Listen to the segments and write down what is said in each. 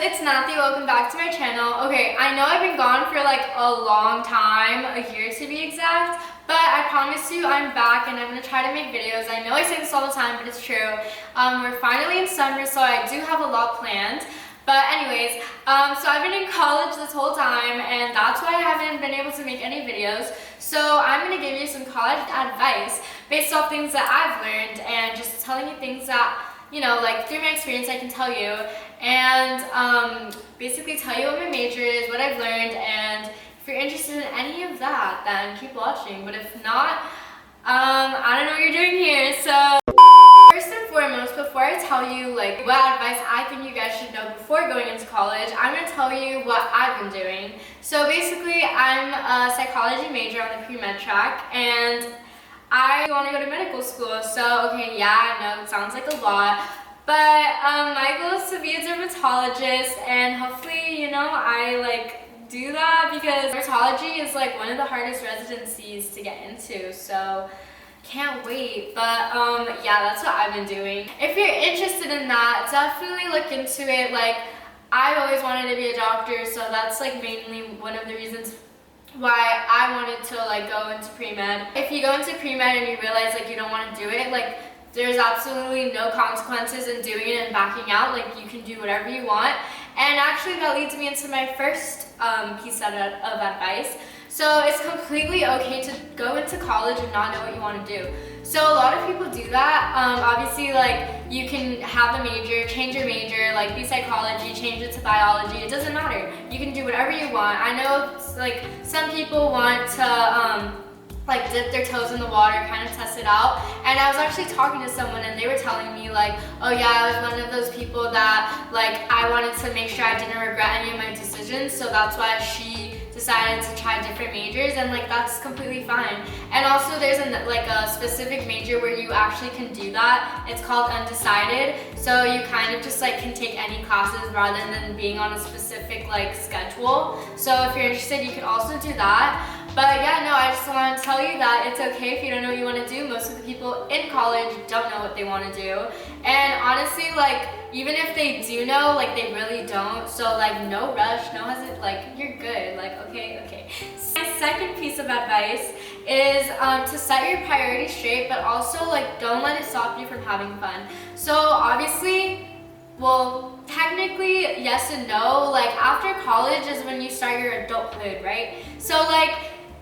it's Nati. Welcome back to my channel. Okay, I know I've been gone for like a long time, a year to be exact, but I promise you I'm back and I'm gonna try to make videos. I know I say this all the time, but it's true. We're finally in summer, so I do have a lot planned. But anyways, so I've been in college this whole time, and that's why I haven't been able to make any videos. So I'm gonna give you some college advice based off things that I've learned and just telling you things that, you know, like through my experience I can tell you, and basically tell you what my major is, what I've learned, and if you're interested in any of that, then keep watching. But if not, I don't know what you're doing here. So first and foremost, before I tell you like what advice I think you guys should know before going into college, I'm going to tell you what I've been doing. So basically, I'm a psychology major on the pre-med track, and I want to go to medical school. So okay, yeah, I know it sounds like a lot, but my goal is to be a dermatologist, and hopefully, you know, I like do that, because dermatology is like one of the hardest residencies to get into. So can't wait. But yeah, that's what I've been doing. If you're interested in that, definitely look into it. Like, I've always wanted to be a doctor, so that's like mainly one of the reasons why I wanted to like go into pre-med. If you go into pre-med and you realize like you don't want to do it, like there's absolutely no consequences in doing it and backing out. Like, you can do whatever you want. And actually that leads me into my first piece of advice. So it's completely okay to go into college and not know what you want to do. So a lot of people do that. Obviously, like, you can have a major, change your major, like be psychology, change it to biology. It doesn't matter. You can do whatever you want. I know like some people want to like dip their toes in the water, kind of test it out. And I was actually talking to someone and they were telling me like, oh yeah, I was one of those people that like I wanted to make sure I didn't regret any of my decisions, so that's why she decided to try different majors, and like that's completely fine. And also there's like a specific major where you actually can do that. It's called undecided, so you kind of just like can take any classes rather than being on a specific like schedule. So if you're interested, you can also do that. But yeah, no, I just want to tell you that it's okay if you don't know what you want to do. Most of the people in college don't know what they want to do. And honestly, like, even if they do know, like, they really don't. So like, no rush, no hesitation, like, you're good. Like, okay. So my second piece of advice is to set your priorities straight, but also like, don't let it stop you from having fun. So obviously, well, technically, yes and no. Like, after college is when you start your adulthood, right? So like,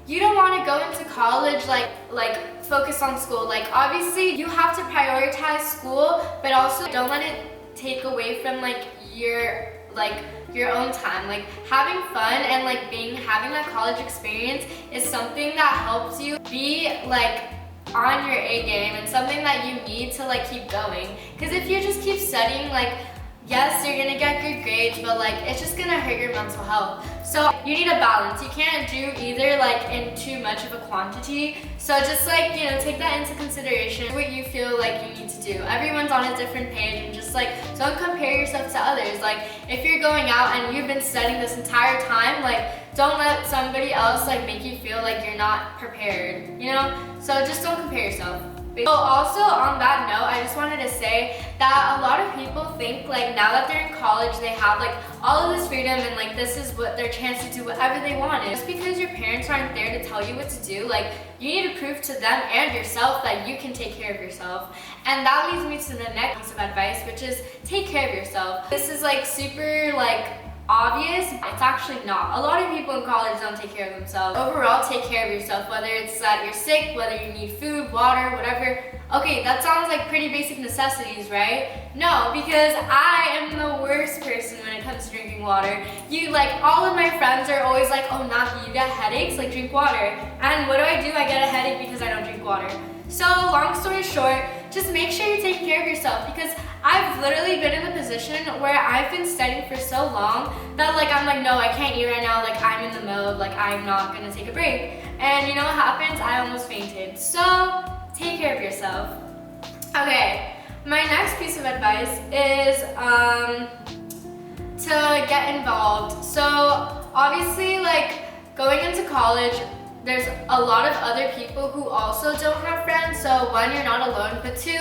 you don't want to go into college like focus on school. Like, obviously you have to prioritize school, but also don't let it take away from like your own time. Like, having fun and like having a college experience is something that helps you be like on your A game, and something that you need to like keep going. Because if you just keep studying, like, yes, you're gonna get good grades, but like it's just gonna hurt your mental health. So you need a balance. You can't do either like in too much of a quantity. So just like, you know, take that into consideration, what you feel like you need to do. Everyone's on a different page, and just like, don't compare yourself to others. Like, if you're going out and you've been studying this entire time, like, don't let somebody else like make you feel like you're not prepared, you know? So just don't compare yourself. So also on that note, I just wanted to say that a lot of people think like now that they're in college, they have like all of this freedom, and like this is what their chance to do whatever they want. Just because your parents aren't there to tell you what to do, like, you need to prove to them and yourself that you can take care of yourself. And that leads me to the next piece of advice, which is take care of yourself. This is like super like obvious. It's actually not. A lot of people in college don't take care of themselves. Overall, take care of yourself, whether it's that you're sick, whether you need food, water, whatever. Okay, that sounds like pretty basic necessities, right? No, because I am the worst person when it comes to drinking water. All of my friends are always like, oh, Nati, you get headaches? Like, drink water. And what do? I get a headache because I don't drink water. So long story short, just make sure you take care of yourself, because I've literally been in the position where I've been studying for so long that like I'm like, no, I can't eat right now, like I'm in the mode, like I'm not gonna take a break. And you know what happens? I almost fainted. So take care of yourself. Okay, my next piece of advice is to get involved. So obviously, like, going into college, there's a lot of other people who also don't have friends. So one, you're not alone, but two,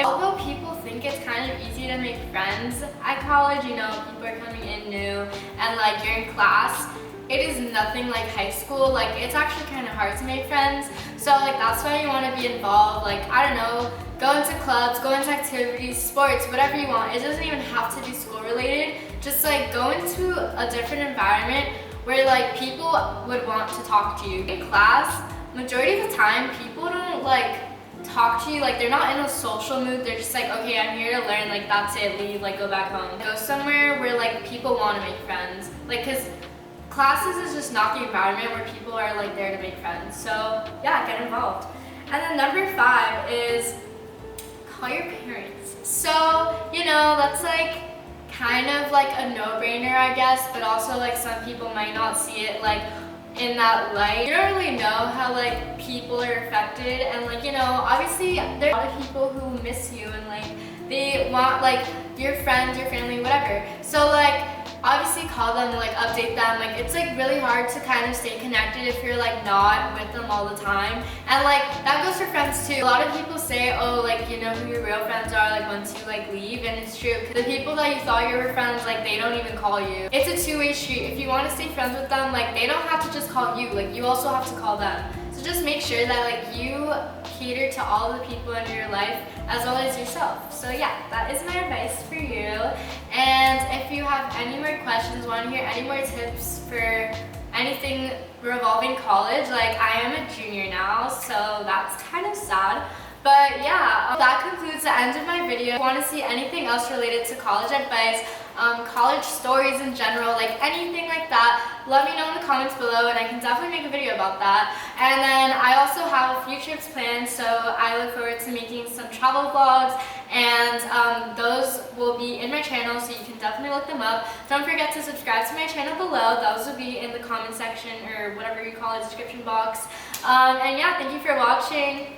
Although people think it's kind of easy to make friends at college, you know, people are coming in new and like you're in class, it is nothing like high school. Like it's actually kind of hard to make friends. So like that's why you want to be involved. Like, I don't know, go into clubs, go into activities, sports, whatever you want. It doesn't even have to be school related. Just like go into a different environment where like people would want to talk to you. In class, majority of the time, people don't like talk to you, like they're not in a social mood. They're just like, okay, I'm here to learn, like that's it, leave, like go back home. Go somewhere where like people want to make friends, like because classes is just not the environment where people are like there to make friends. So yeah, get involved. And then number 5 is call your parents. So, you know, that's like kind of like a no-brainer, I guess, but also like some people might not see it like in that light. You don't really know how like people are affected, and like, you know, obviously there are a lot of people who miss you and like they want like your friends, your family, whatever. So like obviously call them and like update them. Like it's like really hard to kind of stay connected if you're like not with them all the time. And like that goes for friends too. A lot of people say, oh, like you know who your real friends are like once you like leave, and it's true. The people that you thought you were friends, like they don't even call you. It's a two-way street. If you want to stay friends with them, like they don't have to just call you, like you also have to call them. So just make sure that like you cater to all the people in your life as well as yourself. So yeah, that is my advice for you. And if you have any more questions, want to hear any more tips for anything revolving college, like I am a junior now, so that's kind of sad. But yeah, that concludes the end of my video. If you want to see anything else related to college advice, college stories in general, like anything like that, let me know in the comments below and I can definitely make a video about that. And then I also have a few trips planned, so I look forward to making some travel vlogs, and those will be in my channel, so you can definitely look them up. Don't forget to subscribe to my channel below. Those will be in the comment section or whatever you call it, description box. And yeah, thank you for watching.